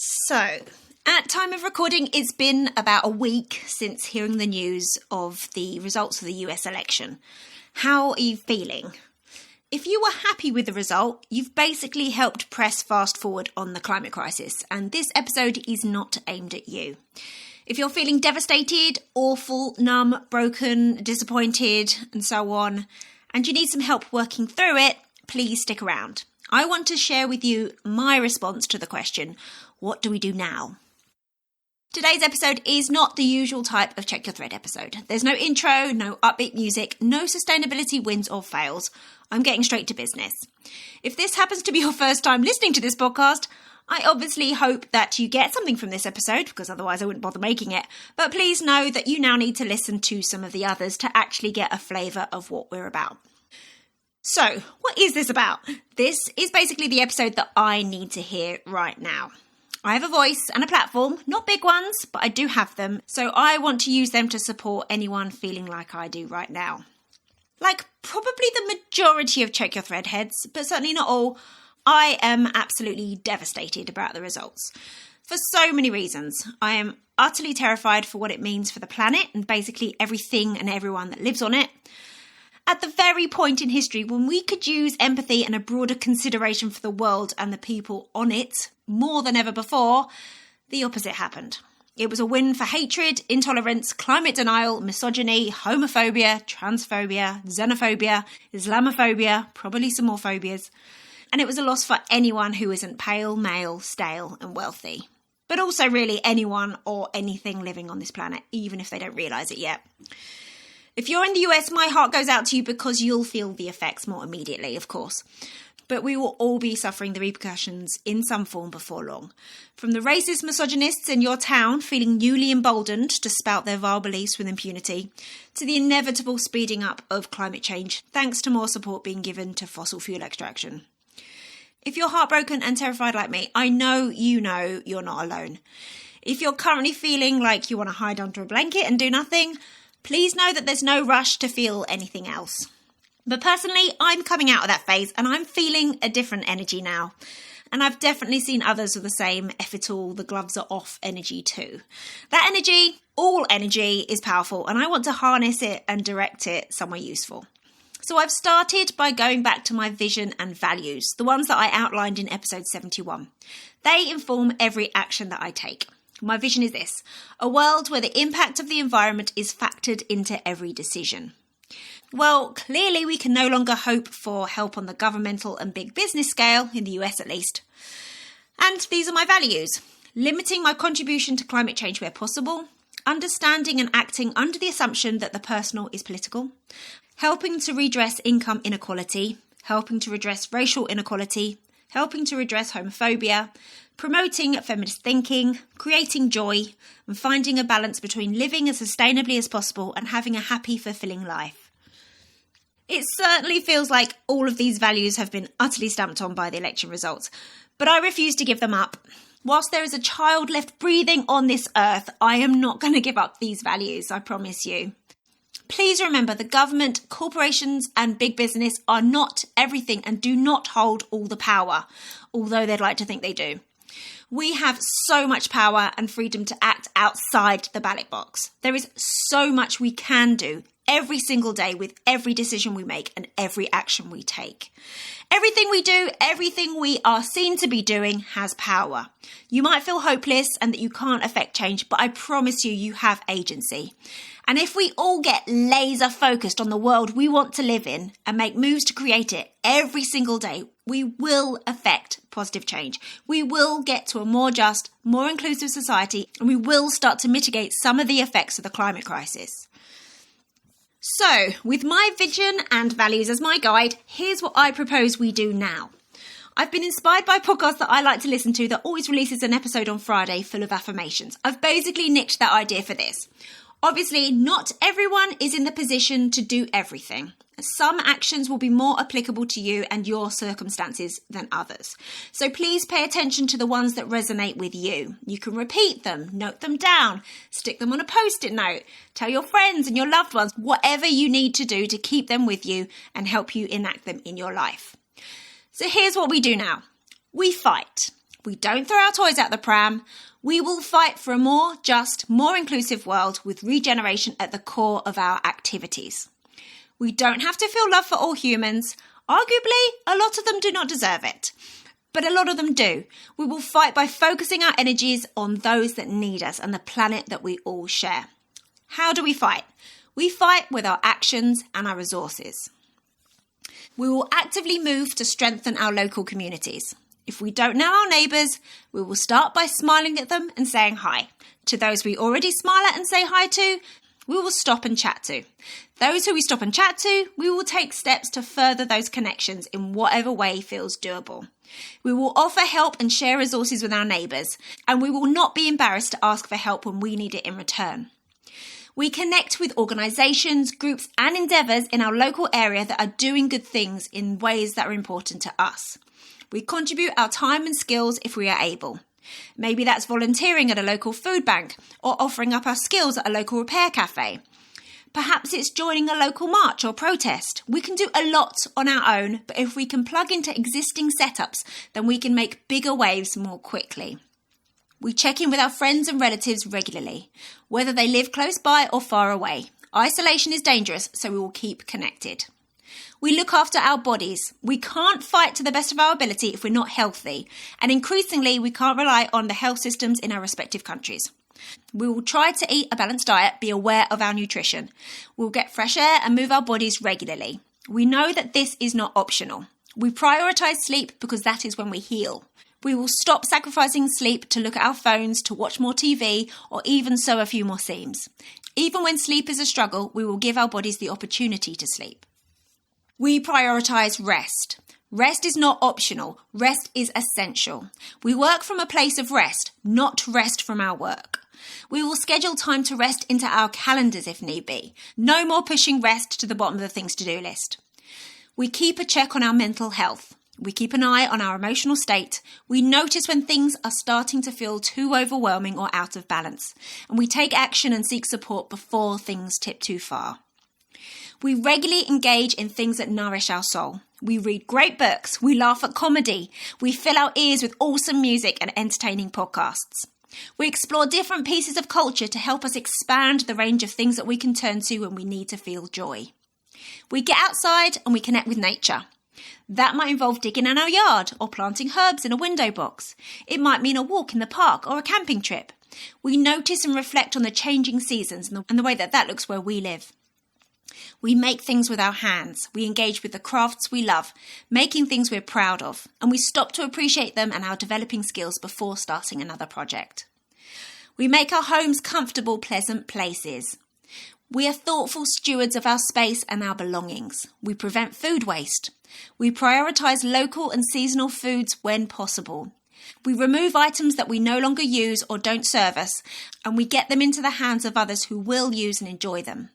So, at time of recording, it's been about a week since hearing the news of the results of the US election. How are you feeling? If you were happy with the result, you've basically helped press fast forward on the climate crisis, and this episode is not aimed at you. If you're feeling devastated, awful, numb, broken, disappointed, and so on, and you need some help working through it, please stick around. I want to share with you my response to the question, what do we do now? Today's episode is not the usual type of Check Your Thread episode. There's no intro, no upbeat music, no sustainability wins or fails. I'm getting straight to business. If this happens to be your first time listening to this podcast, I obviously hope that you get something from this episode, because otherwise I wouldn't bother making it. But please know that you now need to listen to some of the others to actually get a flavour of what we're about. So, what is this about? This is basically the episode that I need to hear right now. I have a voice and a platform, not big ones, but I do have them, so I want to use them to support anyone feeling like I do right now. Like probably the majority of Check Your Thread heads, but certainly not all, I am absolutely devastated about the results. For so many reasons. I am utterly terrified for what it means for the planet and basically everything and everyone that lives on it. At the very point in history when we could use empathy and a broader consideration for the world and the people on it more than ever before, the opposite happened. It was a win for hatred, intolerance, climate denial, misogyny, homophobia, transphobia, xenophobia, Islamophobia, probably some more phobias. And it was a loss for anyone who isn't pale, male, stale and wealthy. But also really anyone or anything living on this planet, even if they don't realise it yet. If you're in the US, my heart goes out to you because you'll feel the effects more immediately, of course. But we will all be suffering the repercussions in some form before long. From the racist misogynists in your town feeling newly emboldened to spout their vile beliefs with impunity, to the inevitable speeding up of climate change thanks to more support being given to fossil fuel extraction. If you're heartbroken and terrified like me, I know you're not alone. If you're currently feeling like you want to hide under a blanket and do nothing, please know that there's no rush to feel anything else. But personally, I'm coming out of that phase and I'm feeling a different energy now. And I've definitely seen others with the same F it all, the gloves are off energy too. That energy, all energy, is powerful and I want to harness it and direct it somewhere useful. So I've started by going back to my vision and values, the ones that I outlined in episode 71. They inform every action that I take. My vision is this: a world where the impact of the environment is factored into every decision. Well, clearly we can no longer hope for help on the governmental and big business scale, in the US at least. And these are my values: limiting my contribution to climate change where possible, understanding and acting under the assumption that the personal is political, helping to redress income inequality, helping to redress racial inequality, helping to redress homophobia, promoting feminist thinking, creating joy, and finding a balance between living as sustainably as possible and having a happy, fulfilling life. It certainly feels like all of these values have been utterly stamped on by the election results, but I refuse to give them up. Whilst there is a child left breathing on this earth, I am not going to give up these values, I promise you. Please remember the government, corporations and big business are not everything and do not hold all the power, although they'd like to think they do. We have so much power and freedom to act outside the ballot box. There is so much we can do every single day with every decision we make and every action we take. Everything we do, everything we are seen to be doing has power. You might feel hopeless and that you can't affect change, but I promise you, you have agency. And if we all get laser focused on the world we want to live in and make moves to create it every single day, we will affect positive change. We will get to a more just, more inclusive society, and we will start to mitigate some of the effects of the climate crisis. So, with my vision and values as my guide, here's what I propose we do now. I've been inspired by a podcast that I like to listen to that always releases an episode on Friday full of affirmations. I've basically nicked that idea for this. Obviously, not everyone is in the position to do everything. Some actions will be more applicable to you and your circumstances than others. So please pay attention to the ones that resonate with you. You can repeat them, note them down, stick them on a post-it note, tell your friends and your loved ones whatever you need to do to keep them with you and help you enact them in your life. So here's what we do now. We fight. We don't throw our toys out the pram. We will fight for a more just, more inclusive world with regeneration at the core of our activities. We don't have to feel love for all humans. Arguably, a lot of them do not deserve it. But a lot of them do. We will fight by focusing our energies on those that need us and the planet that we all share. How do we fight? We fight with our actions and our resources. We will actively move to strengthen our local communities. If we don't know our neighbours, we will start by smiling at them and saying hi. To those we already smile at and say hi to, we will stop and chat to. Those who we stop and chat to, we will take steps to further those connections in whatever way feels doable. We will offer help and share resources with our neighbours, and we will not be embarrassed to ask for help when we need it in return. We connect with organisations, groups and endeavours in our local area that are doing good things in ways that are important to us. We contribute our time and skills if we are able. Maybe that's volunteering at a local food bank or offering up our skills at a local repair cafe. Perhaps it's joining a local march or protest. We can do a lot on our own, but if we can plug into existing setups, then we can make bigger waves more quickly. We check in with our friends and relatives regularly, whether they live close by or far away. Isolation is dangerous, so we will keep connected. We look after our bodies. We can't fight to the best of our ability if we're not healthy, and increasingly we can't rely on the health systems in our respective countries. We will try to eat a balanced diet, be aware of our nutrition. We'll get fresh air and move our bodies regularly. We know that this is not optional. We prioritise sleep because that is when we heal. We will stop sacrificing sleep to look at our phones, to watch more TV, or even sew a few more seams. Even when sleep is a struggle, we will give our bodies the opportunity to sleep. We prioritise rest. Rest is not optional. Rest is essential. We work from a place of rest, not rest from our work. We will schedule time to rest into our calendars if need be. No more pushing rest to the bottom of the things to do list. We keep a check on our mental health. We keep an eye on our emotional state. We notice when things are starting to feel too overwhelming or out of balance. And we take action and seek support before things tip too far. We regularly engage in things that nourish our soul. We read great books. We laugh at comedy. We fill our ears with awesome music and entertaining podcasts. We explore different pieces of culture to help us expand the range of things that we can turn to when we need to feel joy. We get outside and we connect with nature. That might involve digging in our yard or planting herbs in a window box. It might mean a walk in the park or a camping trip. We notice and reflect on the changing seasons and the way that looks where we live. We make things with our hands. We engage with the crafts we love, making things we're proud of, and we stop to appreciate them and our developing skills before starting another project. We make our homes comfortable, pleasant places. We are thoughtful stewards of our space and our belongings. We prevent food waste. We prioritise local and seasonal foods when possible. We remove items that we no longer use or don't serve us, and we get them into the hands of others who will use and enjoy them.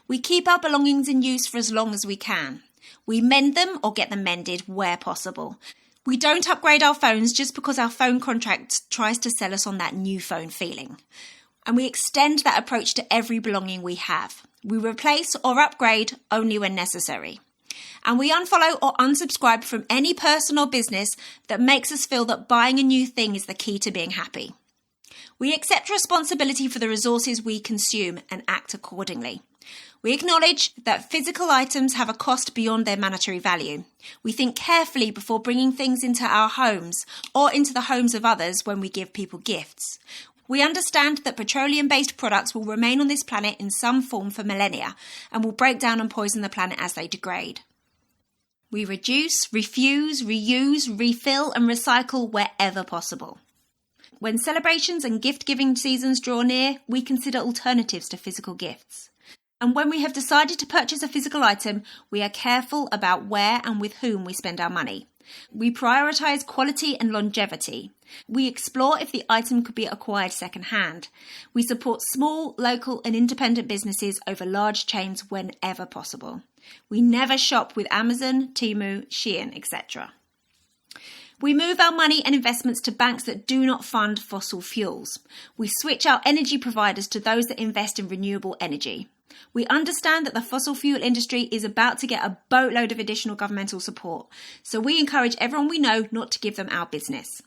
We keep our belongings in use for as long as we can. We mend them or get them mended where possible. We don't upgrade our phones just because our phone contract tries to sell us on that new phone feeling. And we extend that approach to every belonging we have. We replace or upgrade only when necessary. And we unfollow or unsubscribe from any person or business that makes us feel that buying a new thing is the key to being happy. We accept responsibility for the resources we consume and act accordingly. We acknowledge that physical items have a cost beyond their monetary value. We think carefully before bringing things into our homes or into the homes of others when we give people gifts. We understand that petroleum-based products will remain on this planet in some form for millennia and will break down and poison the planet as they degrade. We reduce, refuse, reuse, refill and recycle wherever possible. When celebrations and gift-giving seasons draw near, we consider alternatives to physical gifts. And when we have decided to purchase a physical item, we are careful about where and with whom we spend our money. We prioritise quality and longevity. We explore if the item could be acquired second-hand. We support small, local and independent businesses over large chains whenever possible. We never shop with Amazon, Temu, Shein, etc. We move our money and investments to banks that do not fund fossil fuels. We switch our energy providers to those that invest in renewable energy. We understand that the fossil fuel industry is about to get a boatload of additional governmental support, so we encourage everyone we know not to give them our business.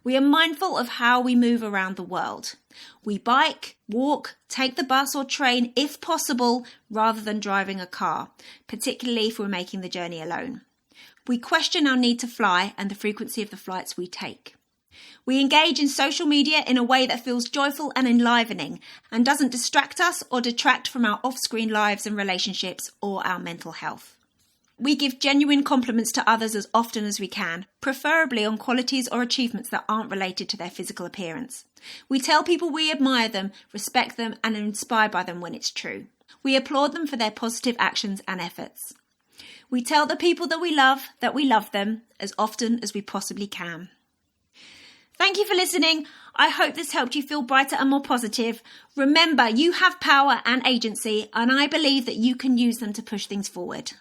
We are mindful of how we move around the world. We bike, walk, take the bus or train if possible, rather than driving a car, particularly if we're making the journey alone. We question our need to fly and the frequency of the flights we take. We engage in social media in a way that feels joyful and enlivening and doesn't distract us or detract from our off-screen lives and relationships or our mental health. We give genuine compliments to others as often as we can, preferably on qualities or achievements that aren't related to their physical appearance. We tell people we admire them, respect them, and are inspired by them when it's true. We applaud them for their positive actions and efforts. We tell the people that we love them as often as we possibly can. Thank you for listening. I hope this helped you feel brighter and more positive. Remember, you have power and agency, and I believe that you can use them to push things forward.